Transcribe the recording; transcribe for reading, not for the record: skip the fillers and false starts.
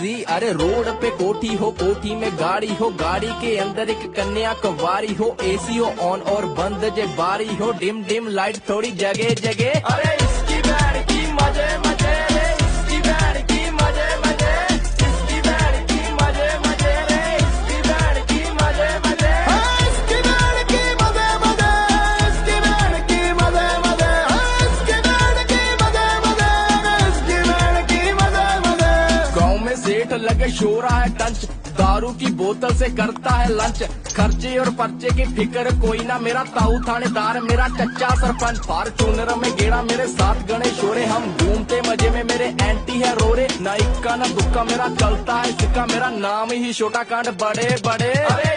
Easy. अरे road पे कोठी हो, कोठी में गाड़ी हो, गाड़ी के अंदर एक कन्या कुंवारी हो, एसी हो ऑन और बंद जे बारी हो, डिम डिम लाइट थोड़ी जगह जगह। अरे इसकी बैंड की मजे मजे रे, इसकी बैंड की मजे मजे, इसकी बैंड की मजे मजे रे, इसकी बैंड की मजे मजे, इसकी बैंड की मजे मजे, इसकी बैंड की मजे मजे, इसकी बैंड की मजे मजे, इसकी बैंड की मजे मजे। गाँव में सेठ लगे शोरा है टंच, दारू की बोतल से करता है लंच, खर्चे और पर्चे की फिक्र कोई ना, मेरा ताऊ थानेदार मेरा चच्चा सरपंच, फॉर्च्यूनर में गेड़ा मेरे साथ गणेश शोरे, हम घूमते मजे में मेरे एंटी है रोरे, ना इक्का ना दुक्का मेरा चलता है सिक्का, मेरा नाम ही छोटा कांड बड़े बड़े। अरे